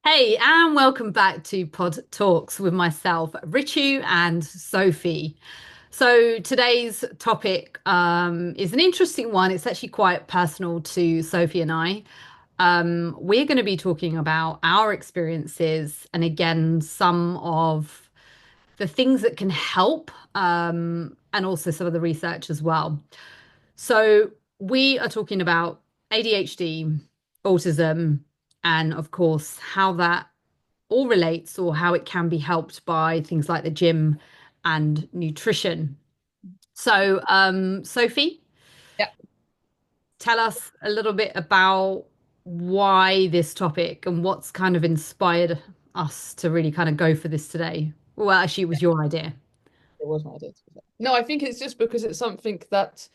Hey, and welcome back to Pod Talks with myself, Ritu, and Sophie. So today's topic is an interesting one. It's actually quite personal to Sophie and I. We're going to be talking about our experiences and again, some of the things that can help, and also some of the research as well. So we are talking about ADHD, autism, and of course, how that all relates or how it can be helped by things like the gym and nutrition. So, Sophie, Yeah, tell us a little bit about why this topic and what's kind of inspired us to really kind of go for this today. Well, actually, it was your idea. it was my idea. To be fair. No, I think it's just because it's something that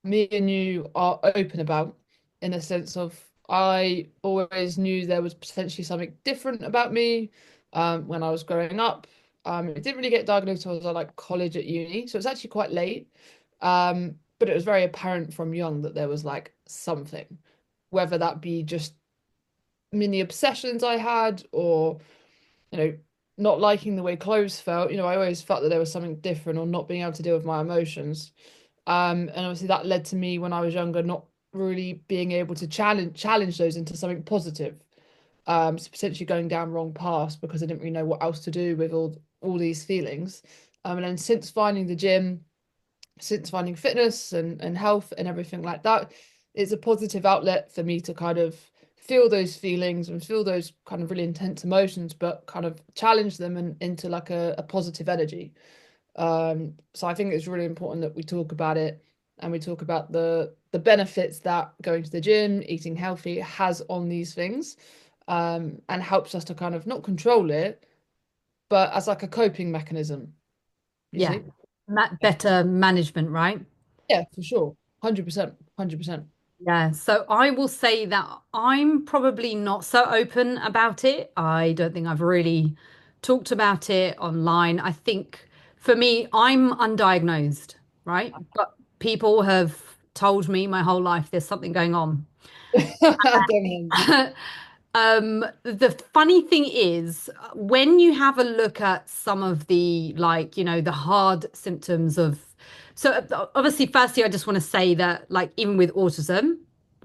me and you are open about, in a sense of I always knew there was potentially something different about me when I was growing up. It didn't really get diagnosed until I was like college at uni, so it's actually quite late. But it was very apparent from young that there was like something, whether that be just mini obsessions I had or you know, not liking the way clothes felt. I always felt that there was something different or not being able to deal with my emotions. And obviously that led to me when I was younger not really being able to challenge those into something positive. So potentially going down wrong paths because I didn't really know what else to do with all these feelings. And then since finding the gym, since finding fitness and health and everything like that, it's a positive outlet for me to kind of feel those feelings and feel those kind of really intense emotions, but kind of challenge them and into like a positive energy. So I think it's really important that we talk about it and we talk about the benefits that going to the gym, eating healthy has on these things, and helps us to kind of not control it, but as like a coping mechanism, you Yeah, see? better management, right? Yeah, for sure. 100%. 100%. Yeah, so I will say that I'm probably not so open about it. I don't think I've really talked about it online. I think for me, I'm undiagnosed, right? But people have told me my whole life there's something going on. Don't The funny thing is, when you have a look at some of the the hard symptoms of, so obviously, firstly, I just want to say that, like, even with autism,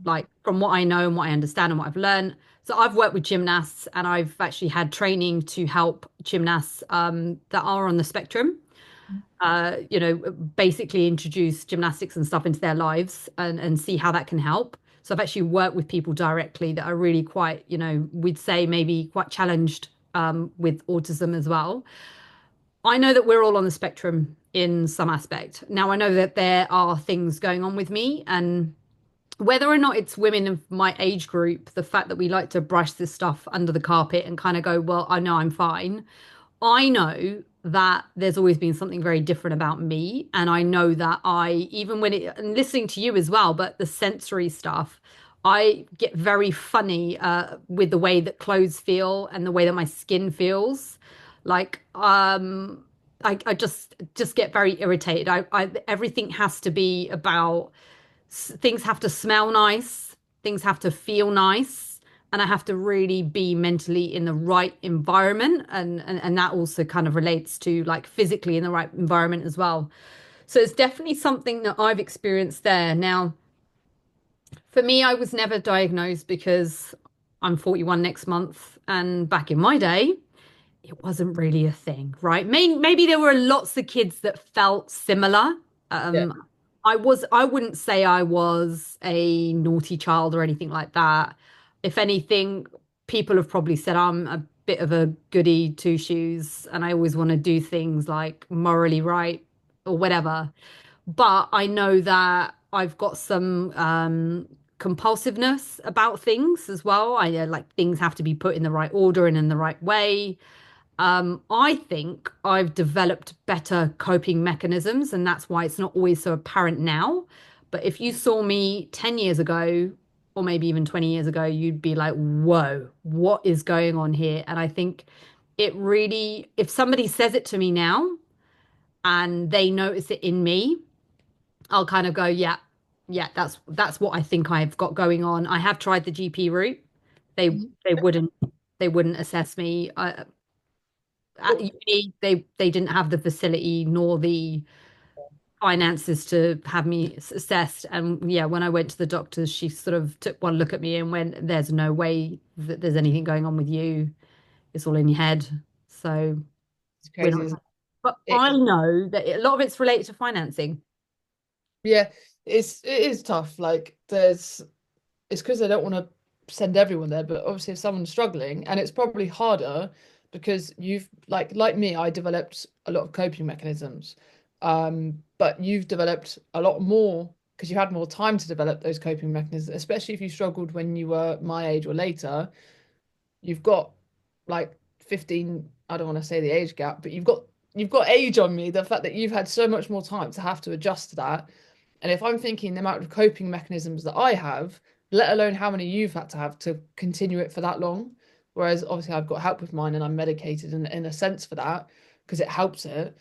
like from what I know and what I understand and what I've learned, so I've worked with gymnasts and I've actually had training to help gymnasts that are on the spectrum. Basically introduce gymnastics and stuff into their lives and see how that can help. So I've actually worked with people directly that are really quite, we'd say maybe quite challenged with autism as well. I know that we're all on the spectrum in some aspect. Now I know that there are things going on with me, and whether or not it's women of my age group, the fact that we like to brush this stuff under the carpet and kind of go, well, I know I'm fine. I know that there's always been something very different about me. And I know that even when and listening to you as well, but the sensory stuff, I get very funny with the way that clothes feel and the way that my skin feels. Like, I just get very irritated. Everything has to be about, things have to smell nice, things have to feel nice, and I have to really be mentally in the right environment, and that also kind of relates to like physically in the right environment as well. So it's definitely something that I've experienced there. Now, for me, I was never diagnosed because I'm 41 next month, and back in my day, it wasn't really a thing, right? Maybe there were lots of kids that felt similar. Yeah. Um, I wouldn't say I was a naughty child or anything like that. If anything, people have probably said I'm a bit of a goody two shoes and I always want to do things like morally right or whatever. But I know that I've got some compulsiveness about things as well. I like things have to be put in the right order and in the right way. I think I've developed better coping mechanisms, and that's why it's not always so apparent now. But if you saw me 10 years ago, or maybe even 20 years ago, you'd be like, whoa, what is going on here? And I think it really, if somebody says it to me now and they notice it in me, I'll kind of go, yeah, yeah, that's what I think I've got going on. I have tried the GP route. They Mhm. they wouldn't. they wouldn't assess me. At Well, uni, they didn't have the facility nor the finances to have me assessed. And yeah, when I went to the doctors, she sort of took one look at me and went, "There's no way that there's anything going on with you. It's all in your head." So it's we're crazy, not. isn't But it? I know that a lot of it's related to financing. Yeah, it is tough. Like it's because they don't want to send everyone there, but obviously if someone's struggling, and it's probably harder because you've like me, I developed a lot of coping mechanisms. But you've developed a lot more because you had more time to develop those coping mechanisms, especially if you struggled when you were my age or later. You've got like 15, I don't want to say the age gap, but you've got age on me, the fact that you've had so much more time to have to adjust to that. And if I'm thinking the amount of coping mechanisms that I have, let alone how many you've had to have to continue it for that long. Whereas obviously I've got help with mine and I'm medicated in a sense for that because it helps it.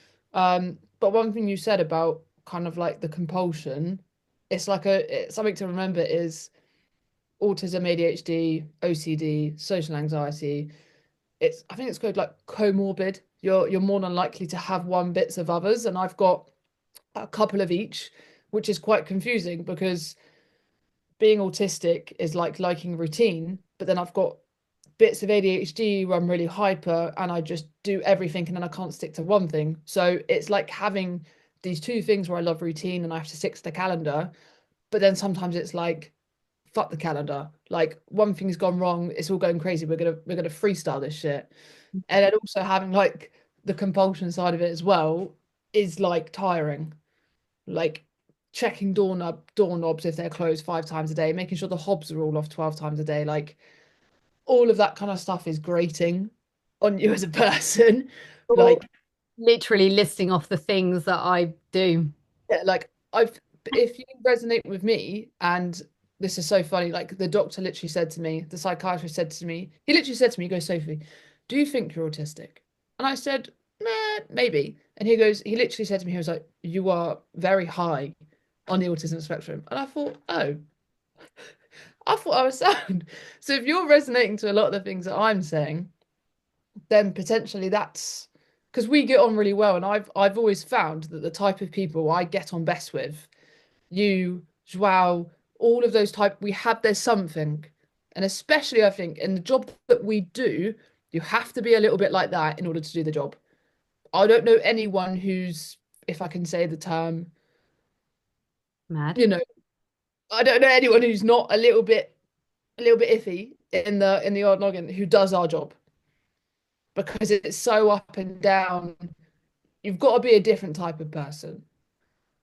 But one thing you said about kind of like the compulsion, it's something to remember is autism, ADHD, OCD, social anxiety. I think it's called like comorbid. You're more than likely to have one bits of others, and I've got a couple of each, which is quite confusing because being autistic is like liking routine, but then I've got bits of ADHD where I'm really hyper and I just do everything and then I can't stick to one thing. So it's like having these two things where I love routine and I have to stick to the calendar, but then sometimes it's like fuck the calendar. Like one thing's gone wrong, it's all going crazy. We're gonna freestyle this shit. And then also having like the compulsion side of it as well is like tiring. Like checking doorknobs if they're closed 5 times a day, making sure the hobs are all off 12 times a day. Like all of that kind of stuff is grating on you as a person. You're Like literally listing off the things that I do. yeah, like I've if you resonate with me, and this is so funny, like the doctor literally said to me, the psychiatrist said to me, he literally said to me, he goes, Sophie, do you think you're autistic? And I said, nah, maybe. And he literally said to me, he was like, you are very high on the autism spectrum. And I thought I was sound. So if you're resonating to a lot of the things that I'm saying, then potentially that's because we get on really well. And I've always found that the type of people I get on best with, you, Joao, all of those type, there's something. And especially I think in the job that we do, you have to be a little bit like that in order to do the job. I don't know anyone who's, if I can say the term, Mad. you know, I don't know anyone who's not a little bit iffy in the odd noggin who does our job because it's so up and down. You've got to be a different type of person.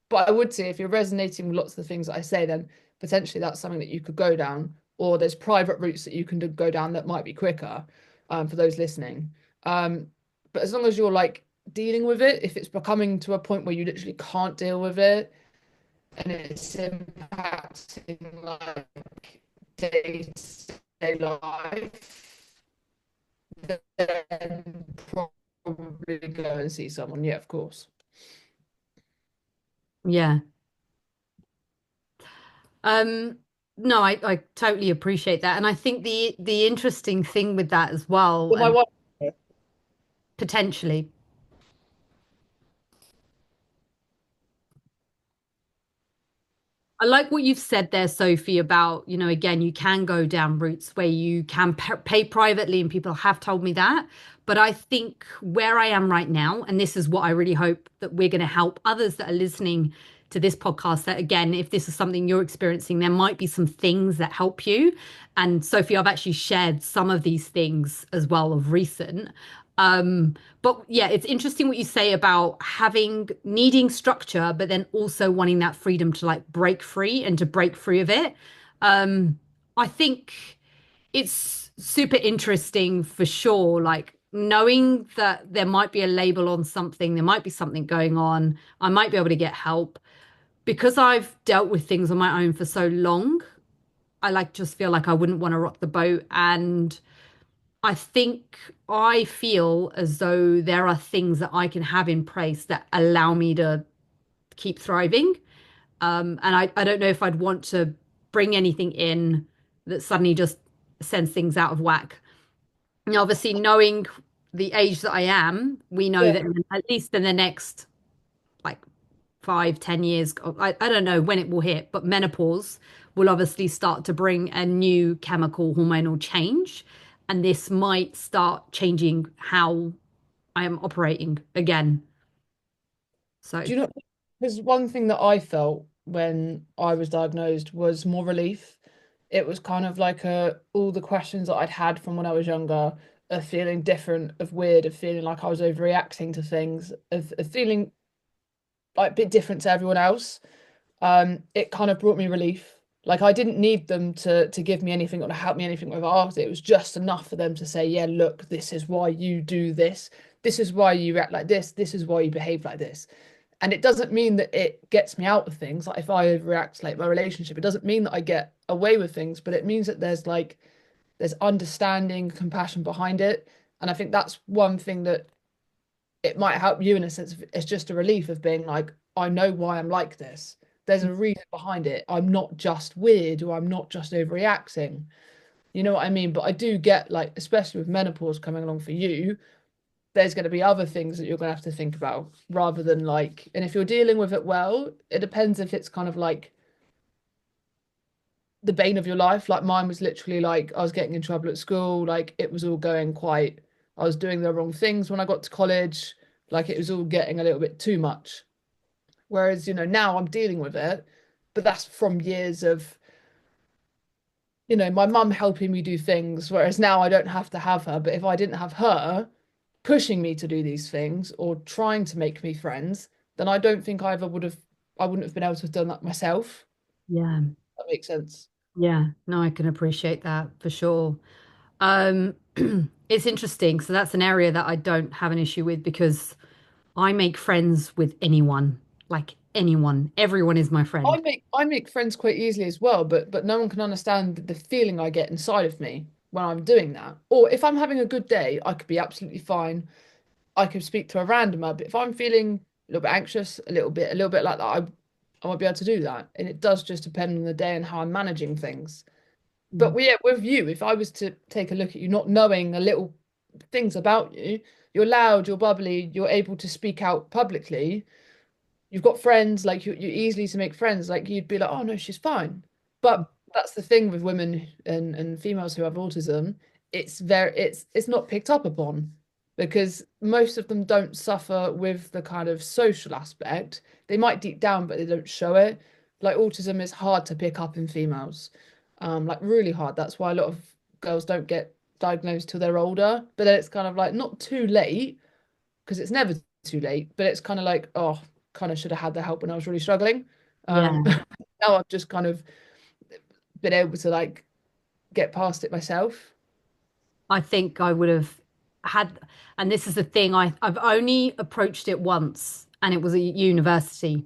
But I would say if you're resonating with lots of the things that I say, then potentially that's something that you could go down, or there's private routes that you can go down that might be quicker for those listening. Um, but as long as you're like dealing with it, if it's becoming to a point where you literally can't deal with it and it's impacting like day-to-day life, then probably go and see someone. Yeah, of course. Yeah. Um, no, I totally appreciate that. And I think the interesting thing with that as well, Well, my and wife. potentially I like what you've said there, Sophie, about, again, you can go down routes where you can pay privately, and people have told me that. But I think where I am right now, and this is what I really hope that we're going to help others that are listening to this podcast, that again, if this is something you're experiencing, there might be some things that help you. And Sophie, I've actually shared some of these things as well of recent. But yeah, it's interesting what you say about needing structure, but then also wanting that freedom to like break free and to break free of it. I think it's super interesting for sure. Like knowing that there might be a label on something, there might be something going on, I might be able to get help because I've dealt with things on my own for so long. I like just feel like I wouldn't want to rock the boat. And I think I feel as though there are things that I can have in place that allow me to keep thriving. And I don't know if I'd want to bring anything in that suddenly just sends things out of whack. And obviously, knowing the age that I am, we know Yeah. that at least in the next like 5, 10 years, I don't know when it will hit, but menopause will obviously start to bring a new chemical hormonal change. And this might start changing how I am operating again. So, Do you know, because one thing that I felt when I was diagnosed was more relief. It was kind of like all the questions that I'd had from when I was younger, of feeling different, of weird, of feeling like I was overreacting to things, of feeling like a bit different to everyone else. It kind of brought me relief. Like I didn't need them to give me anything or to help me anything with art. It was just enough for them to say, yeah, look, this is why you do this. This is why you react like this. This is why you behave like this. And it doesn't mean that it gets me out of things. Like if I overreact, like my relationship, it doesn't mean that I get away with things, but it means that there's understanding, compassion behind it. And I think that's one thing that it might help you in a sense of it's just a relief of being like, I know why I'm like this. There's a reason behind it. I'm not just weird or I'm not just overreacting. You know what I mean? But I do get like, especially with menopause coming along for you, there's going to be other things that you're going to have to think about rather than like, and if you're dealing with it well, it depends if it's kind of like the bane of your life. Like mine was literally like I was getting in trouble at school, like it was all going quite, I was doing the wrong things when I got to college, like it was all getting a little bit too much. Whereas, now I'm dealing with it, but that's from years of, my mum helping me do things, whereas now I don't have to have her. But if I didn't have her pushing me to do these things or trying to make me friends, then I don't think I wouldn't have been able to have done that myself. yeah, That makes sense. yeah, no, I can appreciate that for sure. Um, it's interesting. So that's an area that I don't have an issue with because I make friends with anyone, like anyone. Everyone is my friend. I make friends quite easily as well, but no one can understand the feeling I get inside of me when I'm doing that. Or if I'm having a good day, I could be absolutely fine. I could speak to a randomer, but if I'm feeling a little bit anxious, a little bit like that, I won't be able to do that. And it does just depend on the day and how I'm managing things. But Mm. yeah, with you, if I was to take a look at you, not knowing a little things about you, you're loud, you're bubbly, you're able to speak out publicly, you've got friends, like you're easily to make friends, like you'd be like, oh no, she's fine. But that's the thing with women and females who have autism, it's not picked up upon because most of them don't suffer with the kind of social aspect. They might deep down, but they don't show it. Like autism is hard to pick up in females. Like really hard. That's why a lot of girls don't get diagnosed till they're older. But then it's kind of like not too late because it's never too late, but it's kind of like, oh, kind of should have had the help when I was really struggling. Yeah, Now I've just kind of been able to like get past it myself. I think I would have had, and this is the thing, I've only approached it once, and it was at university.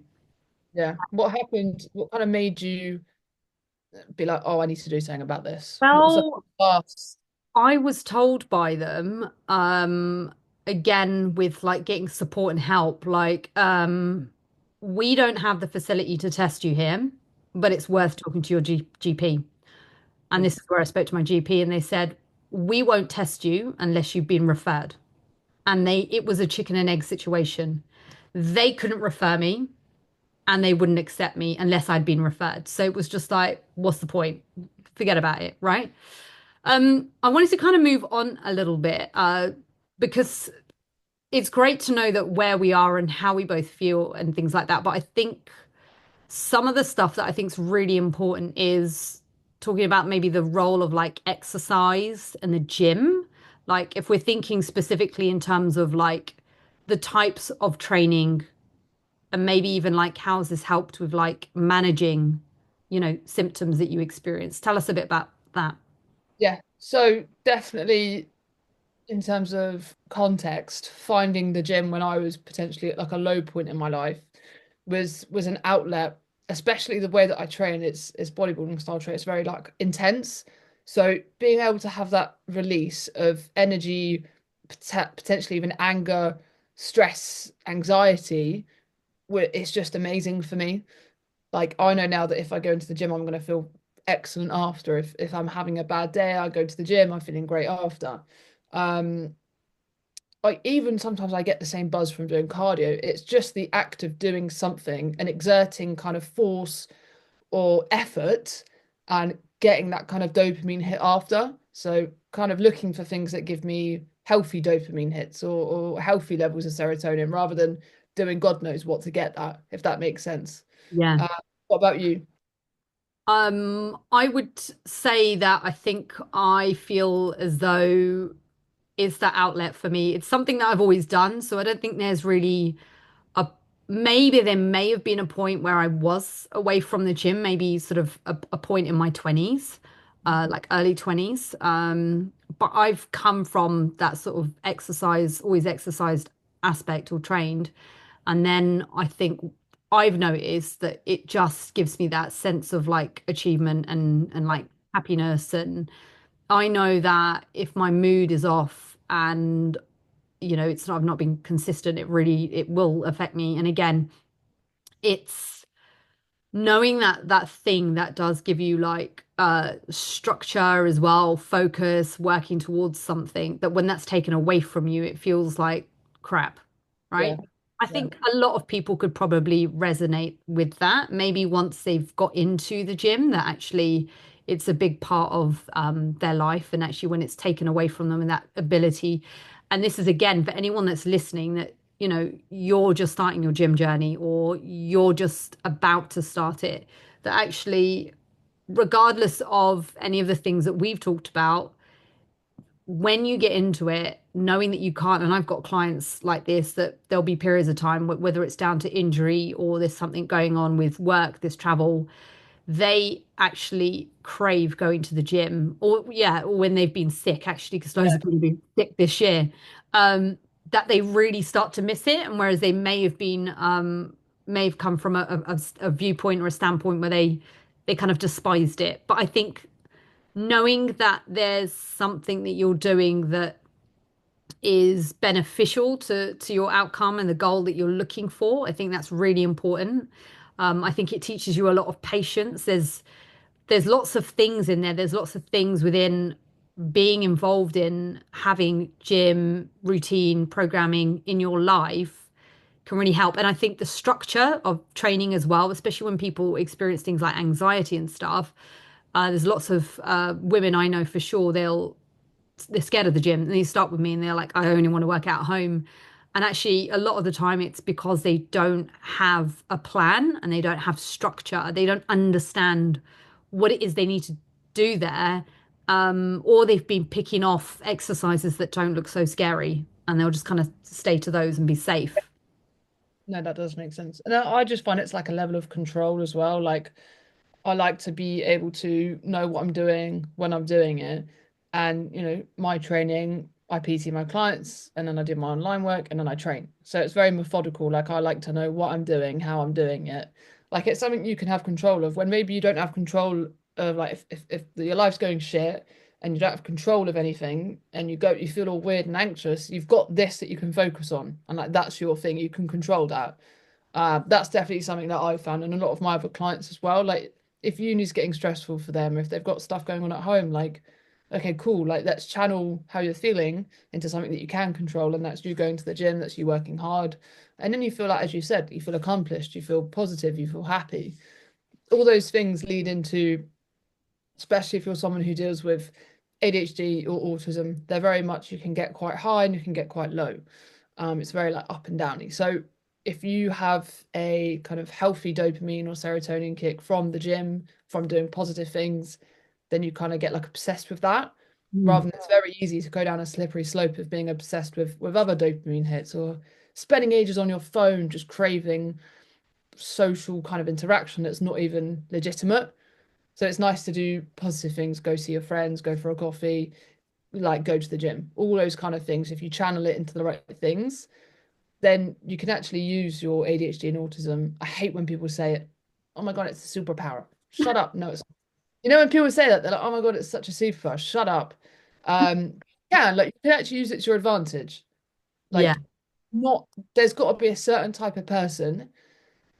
Yeah. What happened? What kind of made you be like, oh, I need to do something about this? What was the Well, last? I was told by them, again, with like getting support and help, like, we don't have the facility to test you here, but it's worth talking to your GP. And Mm. this is where I spoke to my GP, and they said, we won't test you unless you've been referred. And it was a chicken and egg situation. They couldn't refer me and they wouldn't accept me unless I'd been referred. So it was just like, what's the point? Forget about it, right? I wanted to kind of move on a little bit, because it's great to know that where we are and how we both feel and things like that. But I think some of the stuff that I think is really important is talking about maybe the role of like exercise and the gym. Like if we're thinking specifically in terms of like the types of training and maybe even like how has this helped with like managing, symptoms that you experience. Tell us a bit about that. Yeah. So definitely in terms of context, finding the gym when I was potentially at like a low point in my life was an outlet, especially the way that I train. It's bodybuilding style train. It's very like intense. So being able to have that release of energy, potentially even anger, stress, anxiety, it's just amazing for me. Like I know now that if I go into the gym, I'm going to feel excellent after. If I'm having a bad day, I go to the gym, I'm feeling great after. Um, like even sometimes I get the same buzz from doing cardio. It's just the act of doing something and exerting kind of force or effort and getting that kind of dopamine hit after. So kind of looking for things that give me healthy dopamine hits or healthy levels of serotonin rather than doing God knows what to get that, if that makes sense. Yeah. Uh, what about you? I would say that I think I feel as though it's that outlet for me. It's something that I've always done, so I don't think there's really a maybe there may have been a point where I was away from the gym, maybe sort of a point in my 20s, like early 20s. But I've come from that sort of exercise, always exercised aspect or trained. And then I think I've noticed that it just gives me that sense of like achievement and like happiness. And I know that if my mood is off and it's not I've not been consistent, it will affect me. And again, it's knowing that thing that does give you like structure as well, focus, working towards something, that when that's taken away from you it feels like crap, Yeah, right? I yeah, think a lot of people could probably resonate with that, maybe once they've got into the gym, that actually it's a big part of their life, and actually when it's taken away from them and that ability. And this is again for anyone that's listening, that you're just starting your gym journey or you're just about to start it, that actually, regardless of any of the things that we've talked about, when you get into it, knowing that you can't, and I've got clients like this, that there'll be periods of time, whether it's down to injury or there's something going on with work, this travel, they actually crave going to the gym, or yeah, or when they've been sick, actually, because loads yeah, of people have been sick this year, that they really start to miss it. And whereas they may have come from a viewpoint or a standpoint where they kind of despised it. But I think knowing that there's something that you're doing that is beneficial to your outcome and the goal that you're looking for, I think that's really important. I think it teaches you a lot of patience. There's lots of things in there. There's lots of things within being involved in having gym routine programming in your life can really help. And I think the structure of training as well, especially when people experience things like anxiety and stuff. There's lots of women I know for sure, they're scared of the gym and they start with me and they're like, I only want to work out at home. And actually, a lot of the time, it's because they don't have a plan and they don't have structure. They don't understand what it is they need to do there. Or they've been picking off exercises that don't look so scary and they'll just kind of stay to those and be safe. no, that does make sense. And I just find it's like a level of control as well. Like I like to be able to know what I'm doing when I'm doing it. And, my training, I PT my clients and then I do my online work and then I train. So it's very methodical. Like I like to know what I'm doing, how I'm doing it. Like it's something you can have control of when maybe you don't have control of like if your life's going shit and you don't have control of anything and you feel all weird and anxious, you've got this that you can focus on. And like that's your thing. You can control that. That's definitely something that I've found and a lot of my other clients as well. Like if uni's getting stressful for them, if they've got stuff going on at home, like, okay, cool, like let's channel how you're feeling into something that you can control, and that's you going to the gym, that's you working hard. And then you feel like, as you said, you feel accomplished, you feel positive, you feel happy. All those things lead into, especially if you're someone who deals with ADHD or autism, they're very much you can get quite high and you can get quite low. It's very like up and downy. So if you have a kind of healthy dopamine or serotonin kick from the gym, from doing positive things, then you kind of get like obsessed with that. Mm. Rather than it's very easy to go down a slippery slope of being obsessed with other dopamine hits or spending ages on your phone, just craving social kind of interaction that's not even legitimate. So it's nice to do positive things, go see your friends, go for a coffee, like go to the gym, all those kind of things. If you channel it into the right things, then you can actually use your ADHD and autism. I hate when people say it. Oh my God, it's a superpower. Shut up. No, it's when people say that, they're like, oh my God, it's such a superpower. Shut up. Um, yeah, like you can actually use it to your advantage. Yeah. Like, not there's got to be a certain type of person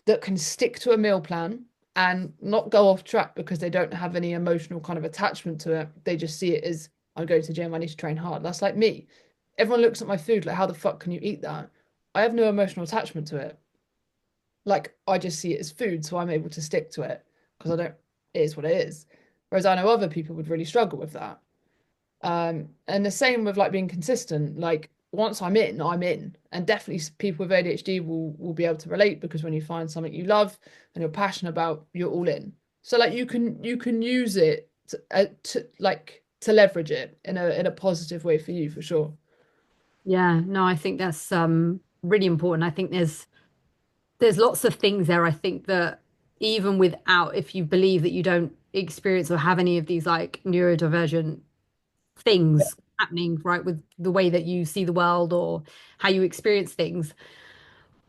that can stick to a meal plan and not go off track because they don't have any emotional kind of attachment to it. They just see it as I'm going to the gym, I need to train hard. That's like me. Everyone looks at my food like, how the fuck can you eat that? I have no emotional attachment to it. Like, I just see it as food, so I'm able to stick to it because I don't, it is what it is. Whereas I know other people would really struggle with that. And the same with like being consistent. Like once I'm in, I'm in. And definitely people with ADHD will be able to relate because when you find something you love and you're passionate about, you're all in. So like you can use it to leverage it in a positive way for you for sure. Yeah, no, I think that's really important. I think there's lots of things there. I think that even without, if you believe that you don't experience or have any of these like neurodivergent things happening, right, with the way that you see the world or how you experience things,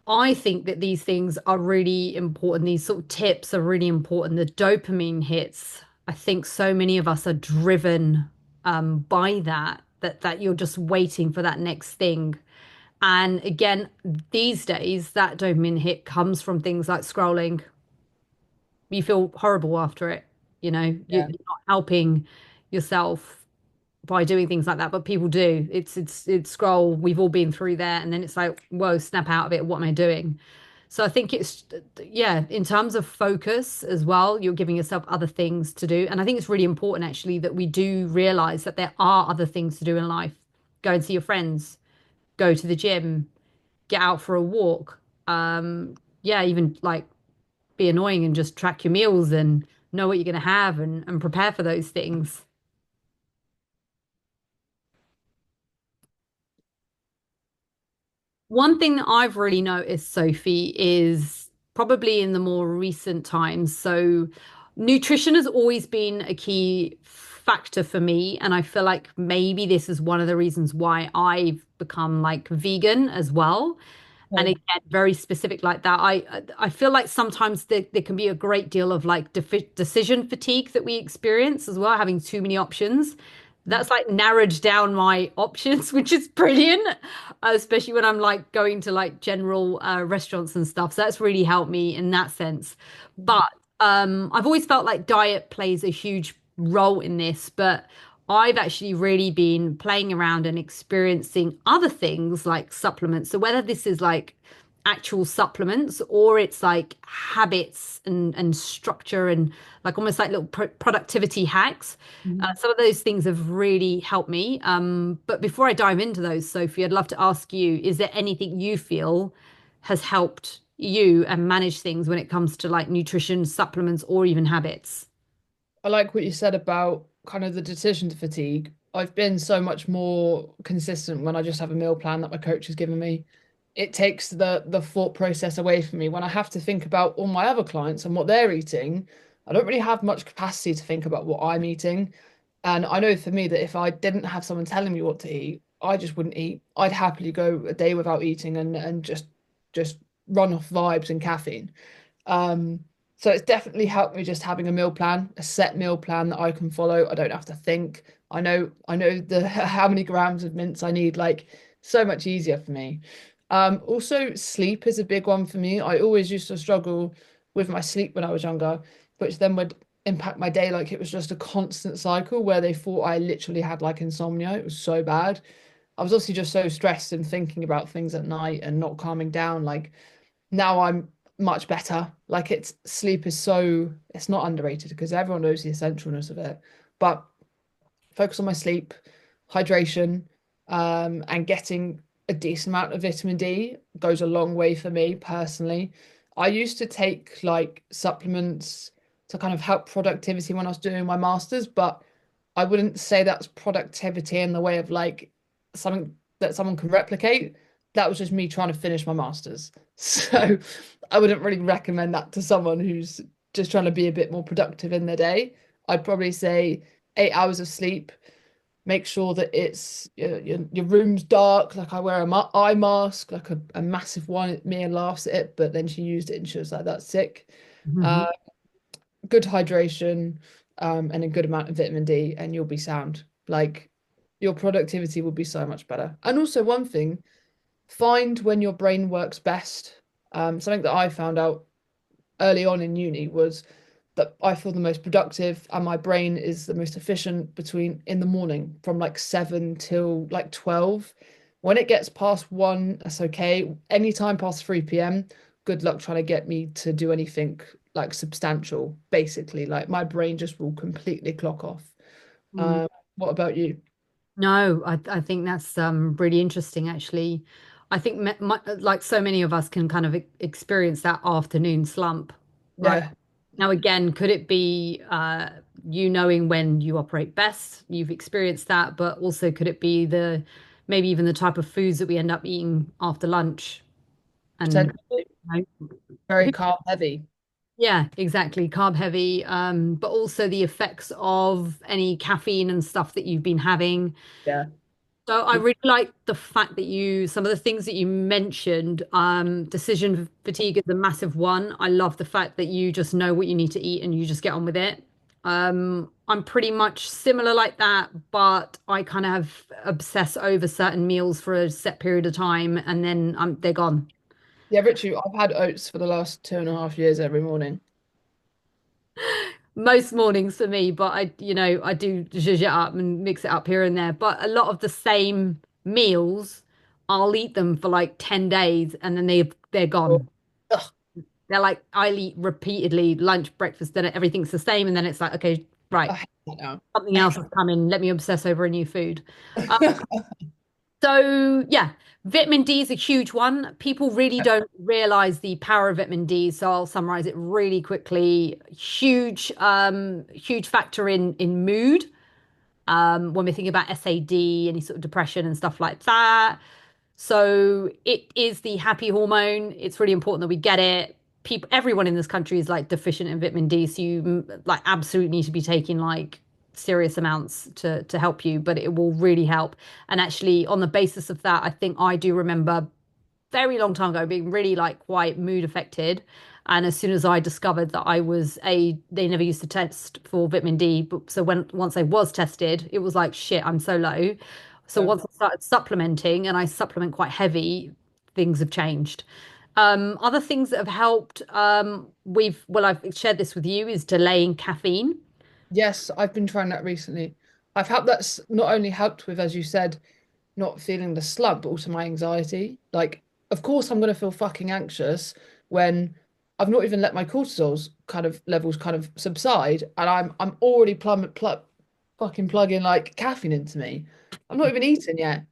I think that these things are really important. These sort of tips are really important. The dopamine hits, I think so many of us are driven by that you're just waiting for that next thing. And again, these days, that dopamine hit comes from things like scrolling. You feel horrible after it. You're Yeah. not helping yourself by doing things like that, but people do. It's scroll. We've all been through there, and then it's like, whoa, snap out of it. What am I doing? So I think it's, yeah, in terms of focus as well, you're giving yourself other things to do. And I think it's really important actually that we do realize that there are other things to do in life. Go and see your friends, go to the gym, get out for a walk. Yeah, even like be annoying and just track your meals and know what you're going to have and prepare for those things. One thing that I've really noticed, Sophie, is probably in the more recent times. So, nutrition has always been a key factor for me. And I feel like maybe this is one of the reasons why I've become like vegan as well. And Okay. again, very specific like that. I feel like sometimes there can be a great deal of like decision fatigue that we experience as well, having too many options. That's like narrowed down my options, which is brilliant, especially when I'm like going to like general restaurants and stuff. So that's really helped me in that sense. But I've always felt like diet plays a huge role in this, but I've actually really been playing around and experiencing other things like supplements. So whether this is like actual supplements or it's like habits and structure and like almost like little productivity hacks. Mhm. Some of those things have really helped me. But before I dive into those, Sophie, I'd love to ask you, is there anything you feel has helped you and manage things when it comes to like nutrition, supplements, or even habits? I like what you said about kind of the decision fatigue. I've been so much more consistent when I just have a meal plan that my coach has given me. It takes the thought process away from me. When I have to think about all my other clients and what they're eating, I don't really have much capacity to think about what I'm eating. And I know for me that if I didn't have someone telling me what to eat, I just wouldn't eat. I'd happily go a day without eating and just run off vibes and caffeine. Um, so it's definitely helped me just having a meal plan, a set meal plan that I can follow. I don't have to think. I know the how many grams of mince I need, like so much easier for me. Also sleep is a big one for me. I always used to struggle with my sleep when I was younger, which then would impact my day like it was just a constant cycle where they thought I literally had like insomnia. It was so bad. I was also just so stressed and thinking about things at night and not calming down. Like now I'm much better. Like it's sleep is so it's not underrated because everyone knows the essentialness of it. But focus on my sleep, hydration, and getting a decent amount of vitamin D goes a long way for me personally. I used to take like supplements to kind of help productivity when I was doing my masters, but I wouldn't say that's productivity in the way of like something that someone can replicate. That was just me trying to finish my masters. So I wouldn't really recommend that to someone who's just trying to be a bit more productive in their day. I'd probably say 8 hours of sleep. Make sure that it's your room's dark. Like I wear a eye mask, like a massive one. Mia laughs at it, but then she used it and she was like, "That's sick." Uh, Good hydration, and a good amount of vitamin D, and you'll be sound. Like your productivity will be so much better. And also one thing, find when your brain works best. Something that I found out early on in uni was that I feel the most productive and my brain is the most efficient between in the morning from like 7 till like 12. When it gets past 1, that's okay. Anytime past 3 p.m., good luck trying to get me to do anything like substantial. Basically, like my brain just will completely clock off. Mm. What about you? No, I think that's really interesting actually. I think like so many of us can kind of experience that afternoon slump, right? Yeah, Now again, could it be you knowing when you operate best? You've experienced that, but also could it be the maybe even the type of foods that we end up eating after lunch and potentially you very know, carb heavy. yeah, exactly. Carb heavy, but also the effects of any caffeine and stuff that you've been having. Yeah. So I really like the fact that some of the things that you mentioned, decision fatigue is a massive one. I love the fact that you just know what you need to eat and you just get on with it. I'm pretty much similar like that, but I kind of obsess over certain meals for a set period of time and then they're gone. Yeah, Richie, I've had oats for the last 2.5 years every morning. Most mornings for me, but I do zhuzh it up and mix it up here and there. But a lot of the same meals, I'll eat them for like 10 days and then they're Oh, gone. ugh, They're like I'll eat repeatedly lunch, breakfast, dinner, everything's the same, and then it's like, okay, I right, hate that now. something else has come in. Let me obsess over a new food. So yeah, vitamin D is a huge one. People really don't realize the power of vitamin D. So I'll summarize it really quickly. Huge factor in mood. When we think about SAD, any sort of depression and stuff like that. So it is the happy hormone. It's really important that we get it. Everyone in this country is like deficient in vitamin D, so you like absolutely need to be taking like serious amounts to help you, but it will really help. And actually, on the basis of that, I think I do remember very long time ago being really like quite mood affected. And as soon as I discovered that they never used to test for vitamin D, but so once I was tested, it was like, shit, I'm so low. So Yeah. once I started supplementing, and I supplement quite heavy, things have changed. Other things that have helped, I've shared this with you, is delaying caffeine. Yes, I've been trying that recently. I've had that's not only helped with, as you said, not feeling the slump, but also my anxiety. Like, of course, I'm gonna feel fucking anxious when I've not even let my cortisol's kind of levels kind of subside, and I'm already fucking plugging like caffeine into me. I'm not even eating yet.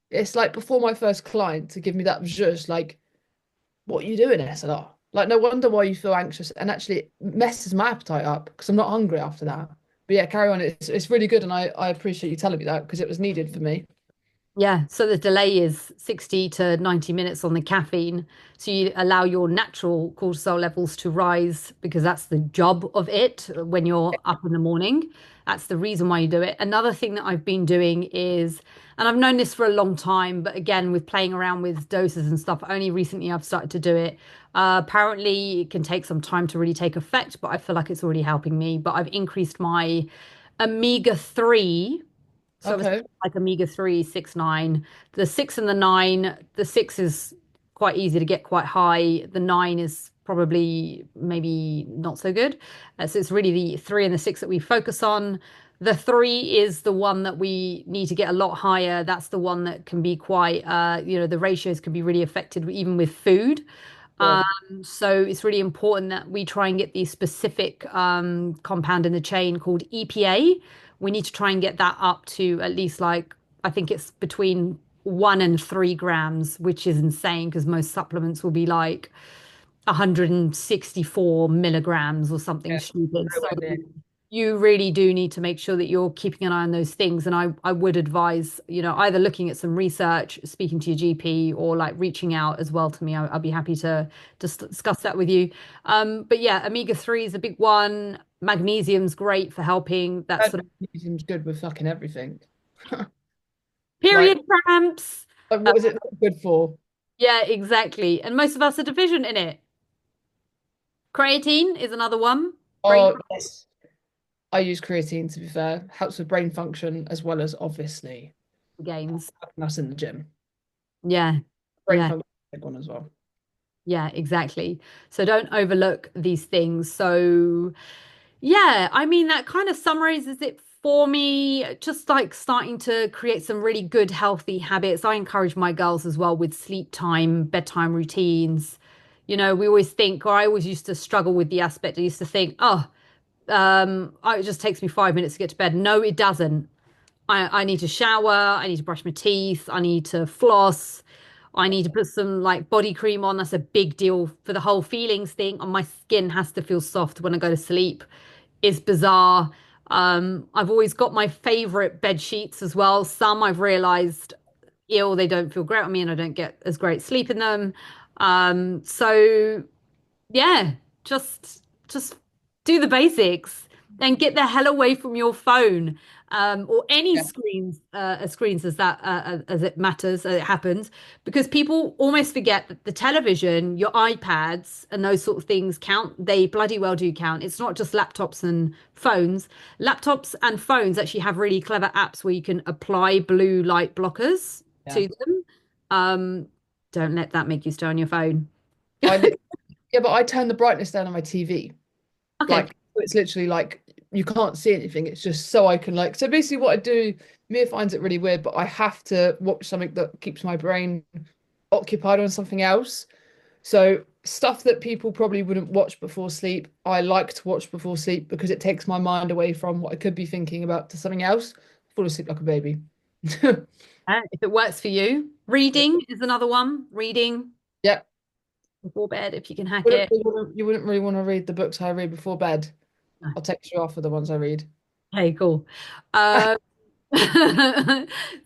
It's like before my first client to give me that just like, what are you doing, SLR? Like, no wonder why you feel anxious, and actually it messes my appetite up because I'm not hungry after that. But yeah, carry on. It's really good, and I appreciate you telling me that because it was needed for me. Yeah, so the delay is 60 to 90 minutes on the caffeine. So you allow your natural cortisol levels to rise because that's the job of it when you're up in the morning. That's the reason why you do it. Another thing that I've been doing is, and I've known this for a long time, but again, with playing around with doses and stuff, only recently I've started to do it. Apparently, it can take some time to really take effect, but I feel like it's already helping me. But I've increased my omega-3, so obviously Okay. like omega-3, 6, 9. The 6 and the 9, the 6 is quite easy to get quite high. The 9 is probably maybe not so good. So it's really the 3 and the 6 that we focus on. The 3 is the one that we need to get a lot higher. That's the one that can be quite, the ratios can be really affected even with food. Yeah. So it's really important that we try and get the specific compound in the chain called EPA. We need to try and get that up to at least like, I think it's between 1 and 3 grams, which is insane because most supplements will be like 164 milligrams or something Yeah. stupid. So Nowhere near. you really do need to make sure that you're keeping an eye on those things. And I would advise, either looking at some research, speaking to your GP, or like reaching out as well to me. I'll be happy to discuss that with you. But yeah, omega-3 is a big one. Magnesium's great for helping that sort of Magnesium's good with fucking everything. Like, period cramps. what is it good for? Yeah, exactly. And most of us are deficient in it. Creatine is another one. Brain Oh, yes. I use creatine to be fair. Helps with brain function as well as obviously gains. helping us in the gym. Yeah. Brain Yeah. function is a big one as well. Yeah, exactly. So don't overlook these things. So Yeah, I mean, that kind of summarizes it for me. Just like starting to create some really good, healthy habits. I encourage my girls as well with sleep time, bedtime routines. We always think, or I always used to struggle with the aspect. I used to think, it just takes me 5 minutes to get to bed. No, it doesn't. I need to shower. I need to brush my teeth. I need to floss. I need to put some like body cream on. That's a big deal for the whole feelings thing. And my skin has to feel soft when I go to sleep. It's bizarre. I've always got my favorite bed sheets as well. Some I've realized, they don't feel great on me and I don't get as great sleep in them. So yeah, just do the basics and get the hell away from your phone, or any Yeah. screens as it matters, as it happens, because people almost forget that the television, your iPads, and those sort of things count. They bloody well do count. It's not just laptops and phones. Laptops and phones actually have really clever apps where you can apply blue light blockers Yeah. to them. Um, don't let that make you stay on your phone. I li- yeah, but I turn the brightness down on my TV. Okay. Like it's literally like you can't see anything. It's just so I can like so basically what I do, Mia finds it really weird, but I have to watch something that keeps my brain occupied on something else. So stuff that people probably wouldn't watch before sleep, I like to watch before sleep because it takes my mind away from what I could be thinking about to something else. Fall asleep like a baby. If it works for you. Reading is another one. Reading Yeah. before bed if you can hack it. You wouldn't really want to read the books I read before bed. No. I'll text you off for the ones I read. Okay, cool. Um,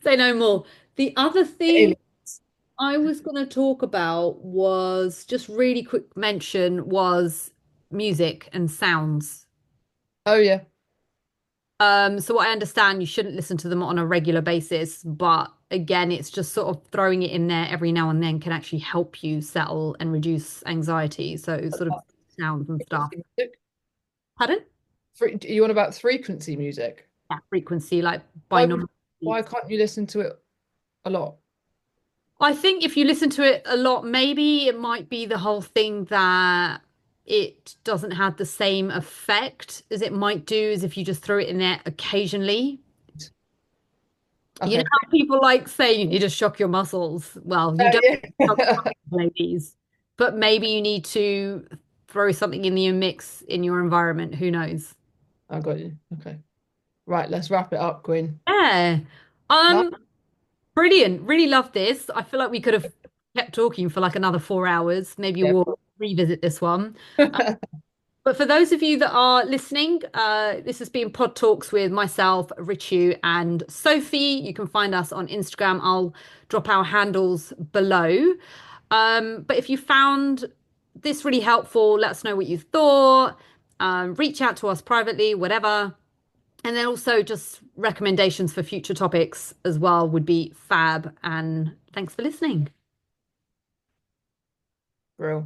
say no more. The other thing Aliens. I was going to talk about was just really quick mention was music and sounds. Oh yeah. So what I understand, you shouldn't listen to them on a regular basis, but again, it's just sort of throwing it in there every now and then can actually help you settle and reduce anxiety. So sort of sounds and stuff. Frequency music. Pardon? You want about frequency music? Yeah, frequency, like Why would binaural why beats. can't you listen to it a lot? I think if you listen to it a lot, maybe it might be the whole thing that it doesn't have the same effect as it might do as if you just throw it in there occasionally. You know Okay. how people like say you need to shock your muscles? Well, you don't shock your Yeah. muscles, ladies, but maybe you need to throw something in the mix in your environment. Who knows? I got you. Okay. Right, let's wrap it up, Quinn. Yeah. No? Um, Brilliant. Really love this. I feel like we could have kept talking for like another 4 hours. Maybe Yeah. we'll revisit this one. But for those of you that are listening, this has been Pod Talks with myself, Richu, and Sophie. You can find us on Instagram. I'll drop our handles below. But if you found this really helpful, let us know what you thought. Reach out to us privately, whatever. And then also just recommendations for future topics as well would be fab. And thanks for listening. Real.